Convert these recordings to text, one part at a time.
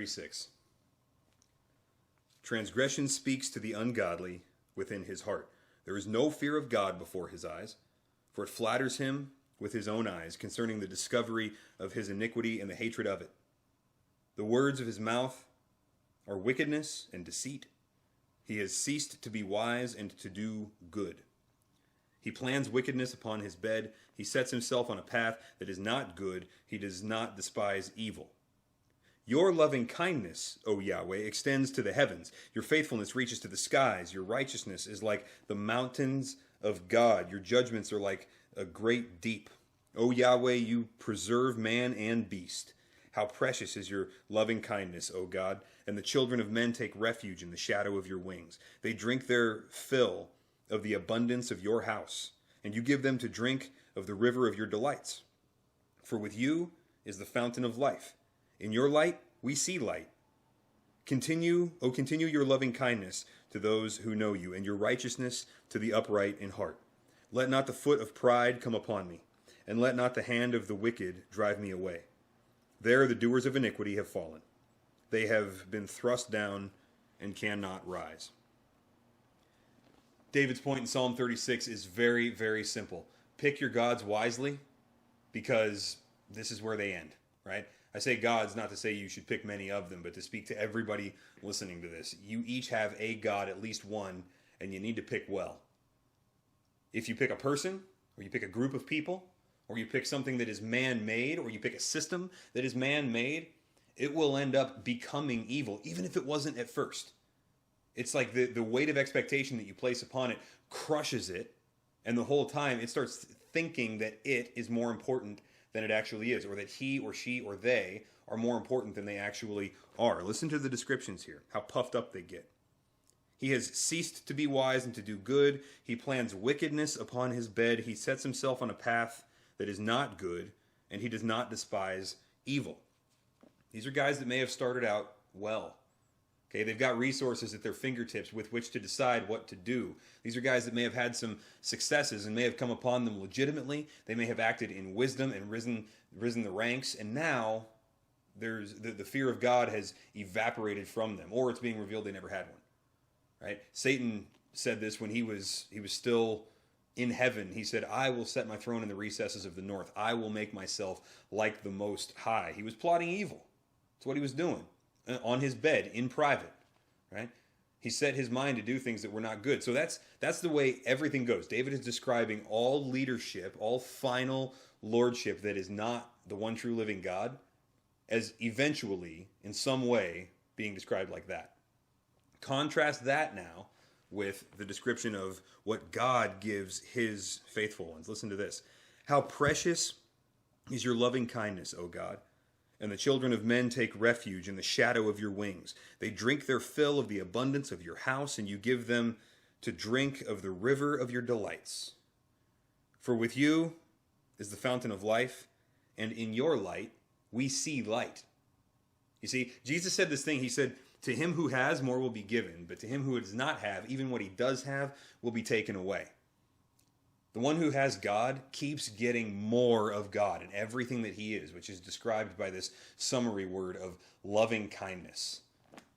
36. Transgression speaks to the ungodly within his heart. There is no fear of God before his eyes, for it flatters him with his own eyes concerning the discovery of his iniquity and the hatred of it. The words of his mouth are wickedness and deceit. He has ceased to be wise and to do good. He plans wickedness upon his bed. He sets himself on a path that is not good. He does not despise evil. Your loving kindness, O Yahweh, extends to the heavens. Your faithfulness reaches to the skies. Your righteousness is like the mountains of God. Your judgments are like a great deep. O Yahweh, you preserve man and beast. How precious is your loving kindness, O God, and the children of men take refuge in the shadow of your wings. They drink their fill of the abundance of your house, and you give them to drink of the river of your delights. For with you is the fountain of life. In your light we see light. Continue your loving kindness to those who know you, and your righteousness to the upright in heart. Let not the foot of pride come upon me, and let not the hand of the wicked drive me away. There the doers of iniquity have fallen. They have been thrust down and cannot rise. David's point in Psalm 36 is very, very simple. Pick your gods wisely, because this is where they end, right? I say gods not to say you should pick many of them, but to speak to everybody listening to this. You each have a god, at least one, and you need to pick well. If you pick a person, or you pick a group of people, or you pick something that is man-made, or you pick a system that is man-made, it will end up becoming evil, even if it wasn't at first. It's like the weight of expectation that you place upon it crushes it, and the whole time it starts thinking that it is more important than it actually is, or that he or she or they are more important than they actually are. Listen to the descriptions here, how puffed up they get. He has ceased to be wise and to do good. He plans wickedness upon his bed. He sets himself on a path that is not good, and he does not despise evil. These are guys that may have started out well. Okay, they've got resources at their fingertips with which to decide what to do. These are guys that may have had some successes and may have come upon them legitimately. They may have acted in wisdom and risen the ranks, and now there's the fear of God has evaporated from them, or it's being revealed they never had one. Right? Satan said this when he was still in heaven. He said, "I will set my throne in the recesses of the north. I will make myself like the Most High." He was plotting evil. That's what he was doing on his bed in private, right? He set his mind to do things that were not good. So that's the way everything goes. David is describing all leadership, all final lordship that is not the one true living God, as eventually, in some way, being described like that. Contrast that now with the description of what God gives his faithful ones. Listen to this. How precious is your loving kindness, O God, and the children of men take refuge in the shadow of your wings. They drink their fill of the abundance of your house, and you give them to drink of the river of your delights. For with you is the fountain of life, and in your light we see light. You see, Jesus said this thing. He said, to him who has, more will be given, but to him who does not have, even what he does have will be taken away. The one who has God keeps getting more of God in everything that he is, which is described by this summary word of loving kindness.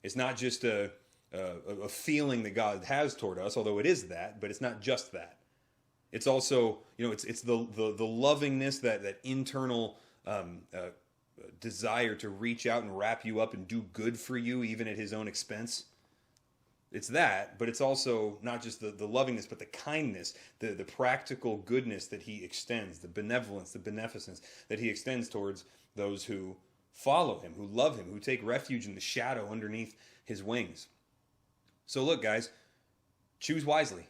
It's not just a feeling that God has toward us, although it is that, but it's not just that. It's also, it's the lovingness, that internal desire to reach out and wrap you up and do good for you, even at his own expense. It's that, but it's also not just the lovingness, but the kindness, the practical goodness that he extends, the benevolence, the beneficence that he extends towards those who follow him, who love him, who take refuge in the shadow underneath his wings. So look, guys, choose wisely.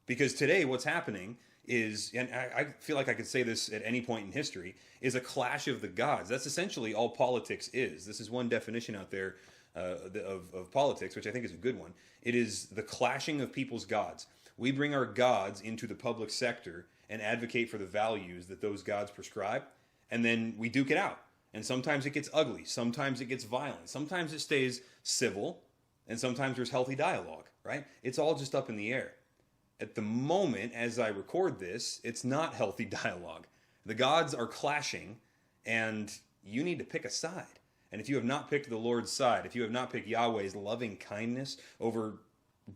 Because today what's happening is, and I feel like I could say this at any point in history, is a clash of the gods. That's essentially all politics is. This is one definition out there of politics, which I think is a good one. It is the clashing of people's gods. We bring our gods into the public sector and advocate for the values that those gods prescribe, and then we duke it out. And sometimes it gets ugly. Sometimes it gets violent. Sometimes it stays civil, and sometimes there's healthy dialogue, right? It's all just up in the air. At the moment, as I record this, it's not healthy dialogue. The gods are clashing, and you need to pick a side. And if you have not picked the Lord's side, if you have not picked Yahweh's loving kindness over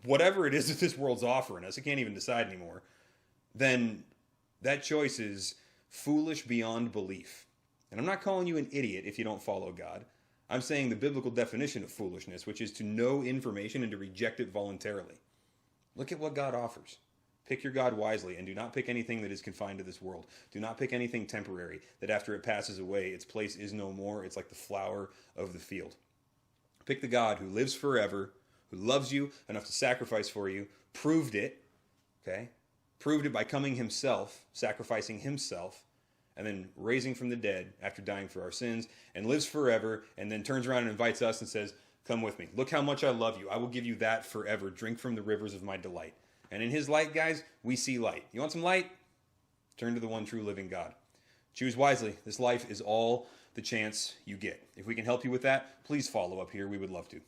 whatever it is that this world's offering us, I can't even decide anymore, then that choice is foolish beyond belief. And I'm not calling you an idiot if you don't follow God. I'm saying the biblical definition of foolishness, which is to know information and to reject it voluntarily. Look at what God offers. Pick your God wisely, and do not pick anything that is confined to this world. Do not pick anything temporary, that after it passes away, its place is no more. It's like the flower of the field. Pick the God who lives forever, who loves you enough to sacrifice for you, proved it, okay? Proved it by coming himself, sacrificing himself, and then raising from the dead after dying for our sins, and lives forever, and then turns around and invites us and says, come with me. Look how much I love you. I will give you that forever. Drink from the rivers of my delight. And in his light, guys, we see light. You want some light? Turn to the one true living God. Choose wisely. This life is all the chance you get. If we can help you with that, please follow up here. We would love to.